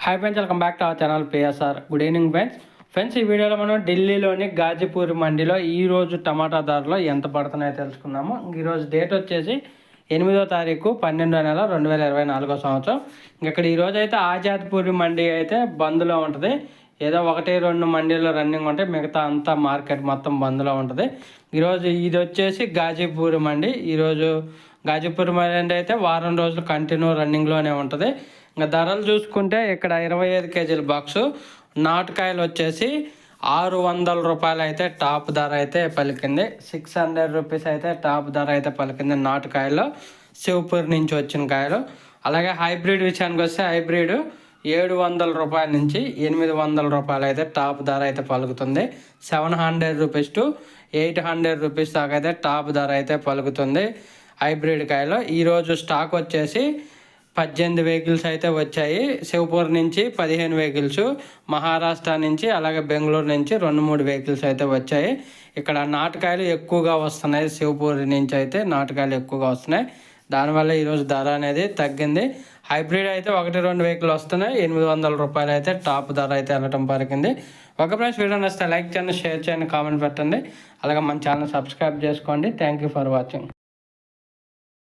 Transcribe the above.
Hi friends, welcome back to our channel PSR. Good evening friends. ఈ వీడియోలో మనం ఢిల్లీలోని గాజీపూర్ మండీలో ఈరోజు టమాటా ధరలు ఎంత పడుతున్నాయో తెలుసుకుందాము. ఈరోజు డేట్ వచ్చేసి 8వ తారీఖు 12వ నెల 2024 సంవత్సరం. ఇక్కడ ఈరోజు అయితే ఆజాద్పూర్ మండీ అయితే బంద్లో ఉంటుంది. ఏదో 1-2 మండీలో రన్నింగ్ ఉంటాయి, మిగతా అంతా మార్కెట్ మొత్తం బంద్లో ఉంటుంది. ఈరోజు ఇది వచ్చేసి గాజీపూర్ మండీ. ఈరోజు గాజీపూర్ మండీ అయితే వారం రోజులు కంటిన్యూ రన్నింగ్లోనే ఉంటుంది. ఇంకా ధరలు చూసుకుంటే ఇక్కడ 25 కేజీల బాక్సు నాటుకాయలు వచ్చేసి 600 రూపాయలు అయితే టాప్ ధర అయితే పలికింది. 600 రూపీస్ అయితే టాప్ ధర అయితే పలికింది నాటుకాయలు, శివపూర్ నుంచి వచ్చిన కాయలు. అలాగే హైబ్రిడ్ విషయానికి వస్తే హైబ్రిడ్ 700 రూపాయల నుంచి 800 రూపాయలు అయితే టాప్ ధర అయితే పలుకుతుంది. 700 రూపీస్ టు 800 రూపీస్ దాకా అయితే టాప్ ధర అయితే పలుకుతుంది హైబ్రిడ్ కాయలు. ఈరోజు స్టాక్ వచ్చేసి 18 వెహికల్స్ అయితే వచ్చాయి. శివపూర్ నుంచి 15 వెహికల్స్, మహారాష్ట్ర నుంచి అలాగే బెంగళూరు నుంచి 2-3 వెహికల్స్ అయితే వచ్చాయి. ఇక్కడ నాటుకాయలు ఎక్కువగా వస్తున్నాయి. శివపూర్ నుంచి అయితే నాటుకాయలు ఎక్కువగా వస్తున్నాయి. దానివల్ల ఈరోజు ధర అనేది తగ్గింది. హైబ్రిడ్ అయితే 1-2 వెహికల్ వస్తున్నాయి. 800 రూపాయలు అయితే టాప్ ధర అయితే వెళ్ళటం పరిగింది. ఒక ఫ్రెండ్స్, వీడియో నచ్చితే లైక్ చేయండి, షేర్ చేయండి, కామెంట్ పెట్టండి. అలాగే మన ఛానల్ సబ్స్క్రైబ్ చేసుకోండి. Thank you for watching.